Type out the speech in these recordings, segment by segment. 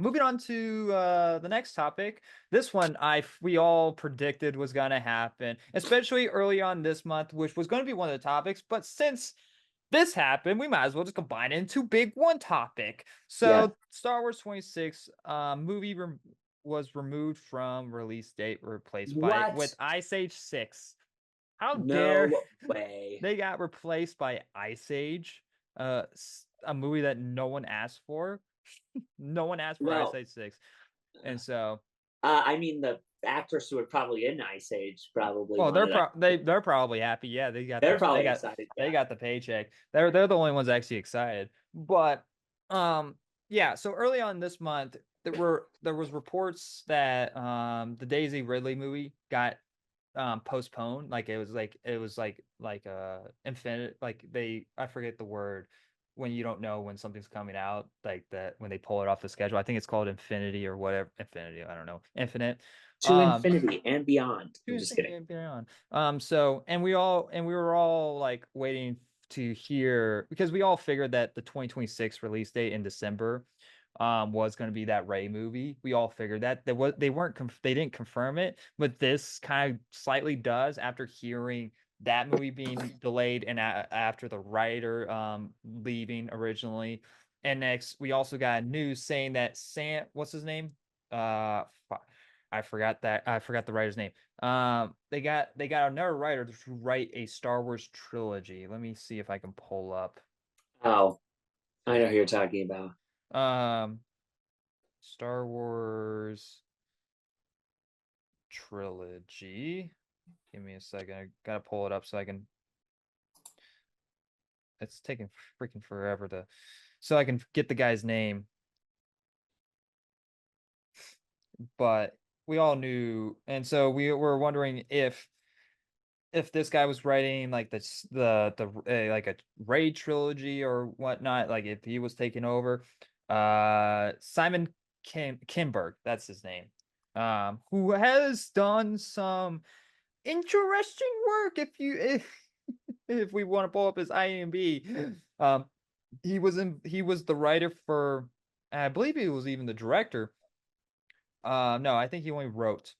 Moving on to the next topic. This one we all predicted was going to happen, especially early on this month, which was going to be one of the topics. But since this happened, we might as well just combine it into big one topic. Yeah. So, Star Wars 26 was removed from release date, replaced by with What? Ice Age 6. How dare No way. they got replaced by Ice Age, a movie that no one asked for. No one asked for Ice Well, Age 6. And so, I mean, the actors who are probably in Ice Age probably well, wanted that. they're probably happy. Yeah, They're probably excited. they Yeah. got the paycheck. They're the only ones actually excited. But yeah, so early on this month there was reports that the Daisy Ridley movie got postponed. Like it was like infinite, like they, I forget the word when you don't know when something's coming out, like that when they pull it off the schedule. I think it's called Infinity or whatever. Infinity, I don't know. Infinite. To um infinity and beyond. I'm just Tuesday kidding. and beyond. So, and we were all like waiting to hear, because we all figured that the 2026 release date in December was going to be that Ray movie. We all figured that they weren't they didn't confirm it, but this kind of slightly does after hearing that movie being delayed and after the writer leaving originally. And next we also got news saying that what's his name? Uh I forgot the writer's name. They got another writer to write a Star Wars trilogy. Let me see if I can pull up. Oh, I know who you're talking about. Um, Star Wars trilogy. Give me a second. I gotta pull it up so I can. It's taking freaking forever to, so I can get the guy's name. But we all knew, and so we were wondering if this guy was writing like like a Raid trilogy or whatnot, like if he was taking over. Simon Kinberg, that's his name. Who has done some interesting work. If we want to pull up his IMDb, he was the writer for, I believe he was even the director. No, I think he only wrote.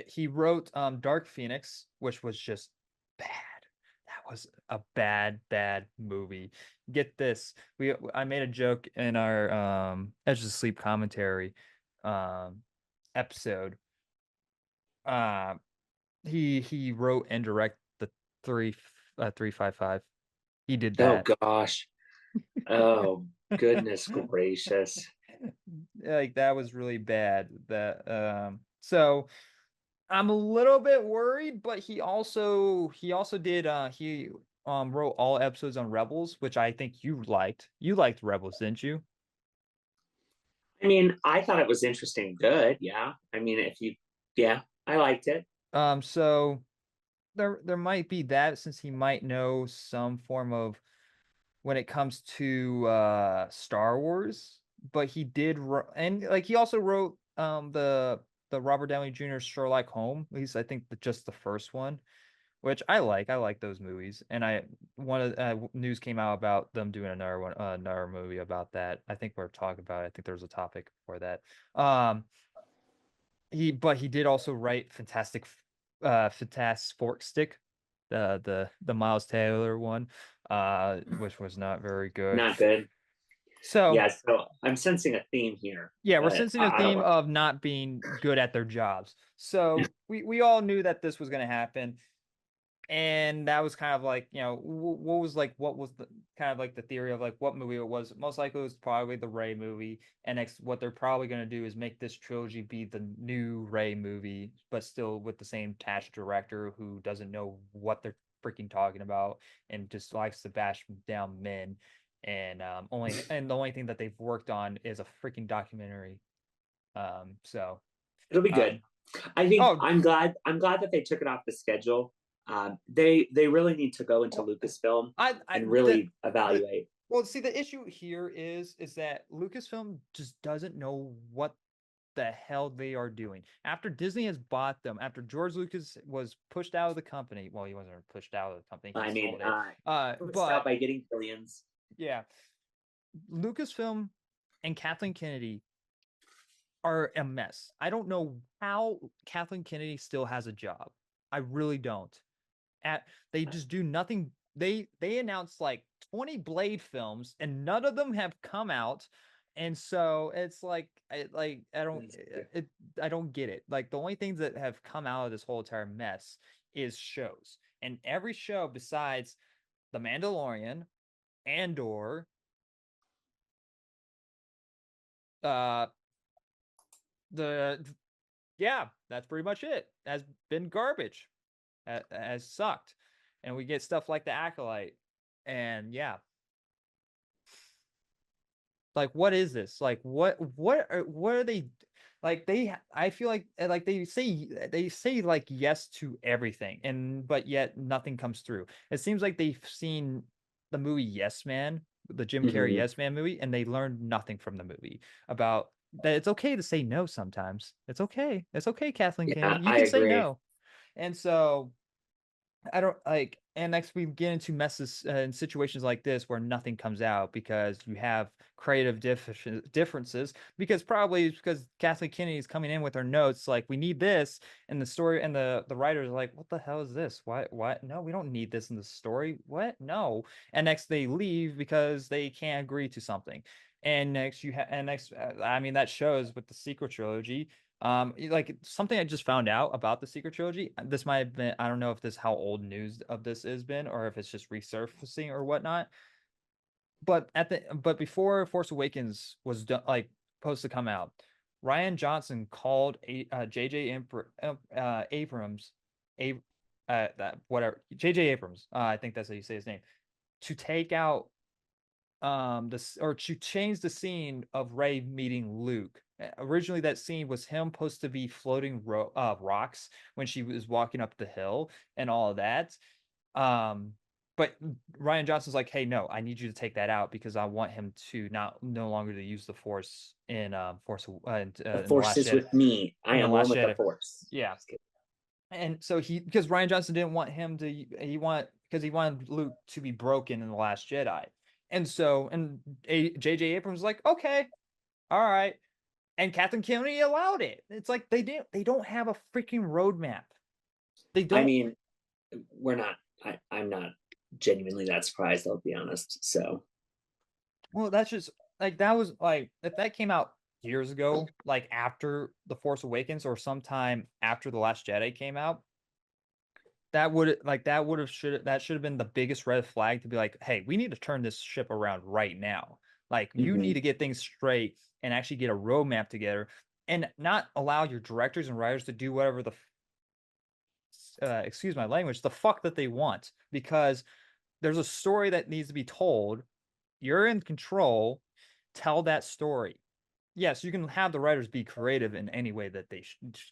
He wrote Dark Phoenix, which was just bad. That was a bad movie. Get this. I made a joke in our Edge of Sleep commentary um episode. Uh he wrote and directed the 355. He did Oh that. gosh. Oh goodness gracious. Like that was really bad. That so I'm a little bit worried, but he also did he wrote all episodes on Rebels, which I think you liked. You liked Rebels, didn't you? I mean, I thought it was interesting. Good. Yeah. I mean, yeah, I liked it. So there might be that, since he might know some form of when it comes to Star Wars, but and like he also wrote the Robert Downey Jr. Sherlock Holmes, at least I think just the first one, which I like. I like those movies. And I one of news came out about them doing another movie about that. I think we're talking about it. I think there was a topic for that. Um, he did also write Fantastic Fork Stick, the Miles Taylor one, which was not very good. Not good. So Yeah. So I'm sensing a theme here, yeah, we're but sensing a I don't theme know. of not being good at their jobs. So we all knew that this was going to happen. And that was kind of like, what was the kind of like the theory of like what movie it was. Most likely it was probably the Ray movie. And next, what they're probably going to do is make this trilogy be the new Ray movie, but still with the same task director who doesn't know what they're freaking talking about and just likes to bash down men. And the only thing that they've worked on is a freaking documentary. So It'll be uh good. I think oh I'm glad that they took it off the schedule. They really need to go into well, Lucasfilm I and the really the evaluate. well, see, the issue here is that Lucasfilm just doesn't know what the hell they are doing. After Disney has bought them, after George Lucas was pushed out of the company, well, he wasn't pushed out of the company, he I mean, sold it. pushed out But by getting billions. yeah, Lucasfilm. and Kathleen Kennedy are a mess. I don't know how Kathleen Kennedy still has a job. I really don't. They just do nothing. They announced like 20 Blade films and none of them have come out. And so it's like I don't get it. Like the only things that have come out of this whole entire mess is shows. And every show besides The Mandalorian, Andor, uh the yeah, that's pretty much it. Has been garbage. Has sucked. And we get stuff like The Acolyte. And yeah, like what is this? Like what are they like I feel like they say like yes to everything and but yet nothing comes through. It seems like they've seen the movie Yes Man, the Jim Carrey Hmm. Yes Man movie, and they learned nothing from the movie about that it's okay to say no sometimes. It's okay. It's okay, Kathleen Kennedy. Yeah, You I can say agree. no. And so I don't like, and next we get into messes in situations like this where nothing comes out because you have creative differences. Because probably it's because Kathleen Kennedy is coming in with her notes like we need this, and the story and the writers are like, what the hell is this? What? No, we don't need this in the story. What? No. And next they leave because they can't agree to something. And next you have, and next, I mean that shows with the sequel trilogy like something I just found out about the Secret Trilogy. This might have been, I don't know if this how old news of this has been or if it's just resurfacing or whatnot. But before Force Awakens was done, like supposed to come out, Ryan Johnson called J.J. Abrams, a that whatever J.J. Abrams, I think that's how you say his name, to take out this or to change the scene of Ray meeting Luke. Originally, that scene was him supposed to be floating rocks when she was walking up the hill and all of that. Um, but Ryan Johnson's like, hey, no, I need you to take that out because I want him to not no longer to use the Force in The in the force Last is Jedi. with me. I In the am one Last with the Jedi, force. yeah. Just kidding. And so because Ryan Johnson didn't want him to because he wanted Luke to be broken in the Last Jedi. And so J.J. Abrams was like, okay, all right. And Kathleen Kennedy allowed it. It's like they don't have a freaking roadmap. They I don't. mean, we're not. I'm not genuinely that surprised. I'll be honest. So Well, that's just like that was like if that came out years ago, like after The Force Awakens or sometime after The Last Jedi came out, that should have been the biggest red flag to be like, hey, we need to turn this ship around right now. Like you need mhm. to get things straight and actually get a roadmap together and not allow your directors and writers to do whatever excuse my language, the fuck that they want because there's a story that needs to be told. You're in control. Tell that story. Yes, you can have the writers be creative in any way that they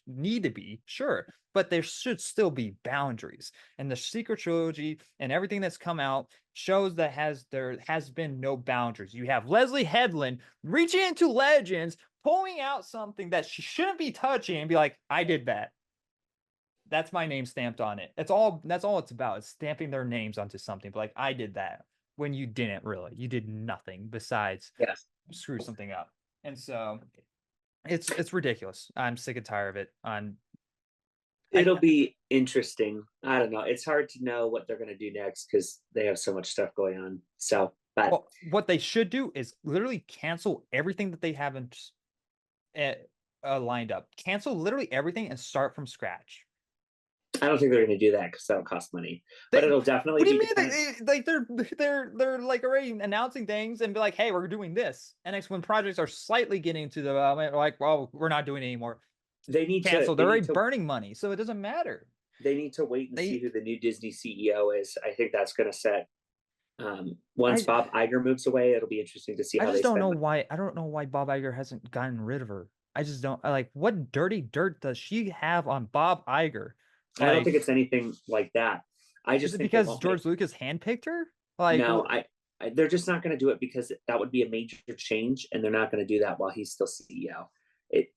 need to be, sure, but there should still be boundaries. And the Secret Trilogy and everything that's come out shows that there has been no boundaries. You have Leslie Headland reaching into Legends, pulling out something that she shouldn't be touching, and be like, "I did that. That's my name stamped on it." That's all it's about. It's stamping their names onto something. But like, I did that when you didn't really. You did nothing besides Yes, screw something up. And so it's ridiculous. I'm sick and tired of it. I it'll be interesting. I don't know. It's hard to know what they're going to do next because they have so much stuff going on. So, but well, what they should do is literally cancel everything that they haven't uh, lined up. Cancel literally everything and start from scratch. I don't think they're going to do that because that'll cost money. But They, it'll what definitely do you be mean? dependent. They're like already announcing things and be like, hey, we're doing this. And next, when projects are slightly getting to development, like, well, we're not doing it anymore. They need to. Cancel. They They're need already to. burning money, so it doesn't matter. They need to wait and see They, who the new Disney CEO is. I think that's going to set. Once I, Bob Iger moves away, it'll be interesting to see I how just they don't spend know money. why. I don't know why Bob Iger hasn't gotten rid of her. I just don't like what dirty dirt does she have on Bob Iger? I don't think Like, it's anything like that. I is just it think they because won't make. George Lucas handpicked her? Like, No, they're just not going to do it because that would be a major change, and they're not going to do that while he's still CEO.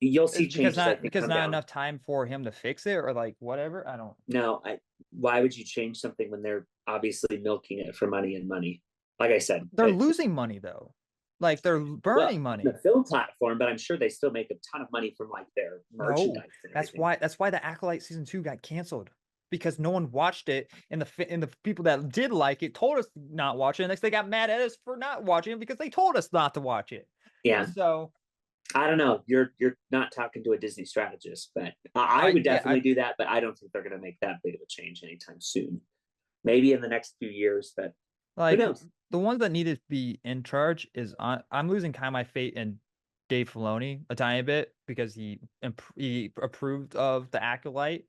You'll is see it because changes, I think, come not down. enough time for him to fix it or like whatever? I don't. No, why would you change something when they're obviously milking it for money and money? Like I said, They're losing money though. Like they're Well, burning the money. film platform, but I'm sure they still make a ton of money from like their No, merchandise and that's everything. why the Acolyte season 2 got canceled because no one watched it, and the people that did like it told us not watch it. And next they got mad at us for not watching it because they told us not to watch it. And Yeah, so, I don't know. You're not talking to a Disney strategist, but I would I definitely do that. But I don't think they're going to make that big of a change anytime soon. Maybe in the next few years, but who like knows? the ones that needed to be in charge is I'm losing kind of my faith in Dave Filoni a tiny bit because he approved of the Acolyte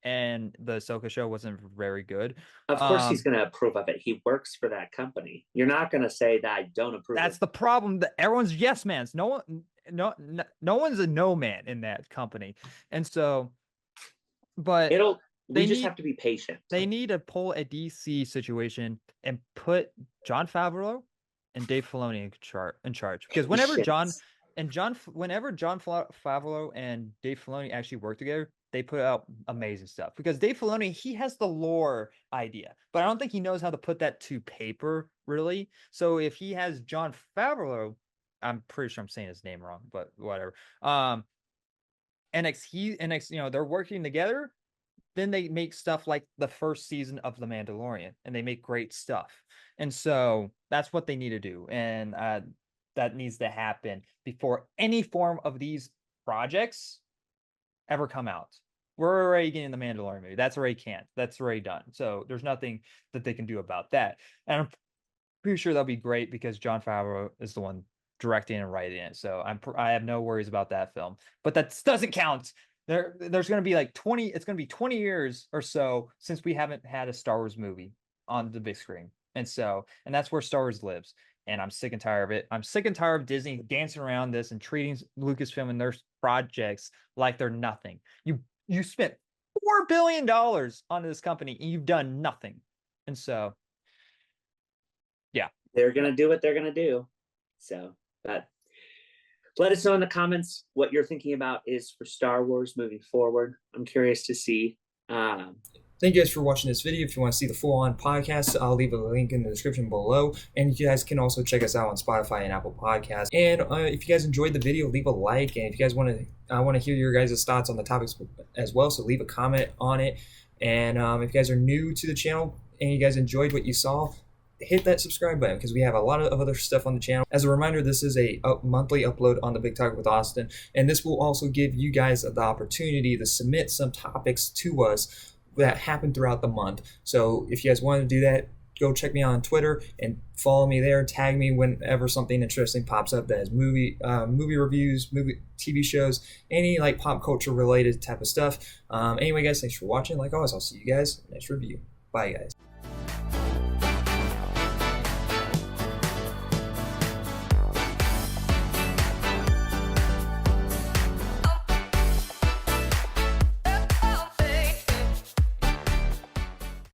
and the Ahsoka show wasn't very good. Of course, he's Um, going to approve of it. He works for that company. You're not going to say that I don't approve of that's the problem. That everyone's yes mans. No one's a no man in that company, and so, but it'll. We they just need have to be patient. they need to pull a DC situation and put John Favreau and Dave Filoni in charge because Patience. whenever John Favreau and Dave Filoni actually work together, they put out amazing stuff. Because Dave Filoni, he has the lore idea, but I don't think he knows how to put that to paper really. So if he has John Favreau, I'm pretty sure I'm saying his name wrong, but whatever. NX, they're working together, then they make stuff like the first season of The Mandalorian, and they make great stuff. And so that's what they need to do, and that needs to happen before any form of these projects ever come out. We're already getting the Mandalorian movie. That's already canned. That's already done. So there's nothing that they can do about that. And I'm pretty sure that'll be great because John Favreau is the one directing and writing it. So I have no worries about that film. But that doesn't count. There's going to be like 20. It's going to be 20 years or so since we haven't had a Star Wars movie on the big screen, and that's where Star Wars lives. And I'm sick and tired of it. I'm sick and tired of Disney dancing around this and treating Lucasfilm and their projects like they're nothing. You spent $4 billion on this company and you've done nothing. And so, yeah. They're going to do what they're going to do. So, but let us know in the comments what you're thinking about is for Star Wars moving forward. I'm curious to see. Thank you guys for watching this video. If you want to see the full-on podcast, I'll leave a link in the description below. And you guys can also check us out on Spotify and Apple Podcasts. And if you guys enjoyed the video, leave a like. And if you guys want to, I want to hear your guys' thoughts on the topics as well. So leave a comment on it. And if you guys are new to the channel and you guys enjoyed what you saw, hit that subscribe button because we have a lot of other stuff on the channel. As a reminder, this is a monthly upload on the Big Talk with Austin. And this will also give you guys the opportunity to submit some topics to us that happen throughout the month. So if you guys want to do that, go check me on Twitter and follow me there. Tag me whenever something interesting pops up that is movie reviews, TV shows, any like pop culture related type of stuff. Anyway, guys, thanks for watching. Like always, I'll see you guys in the next review. Bye, guys.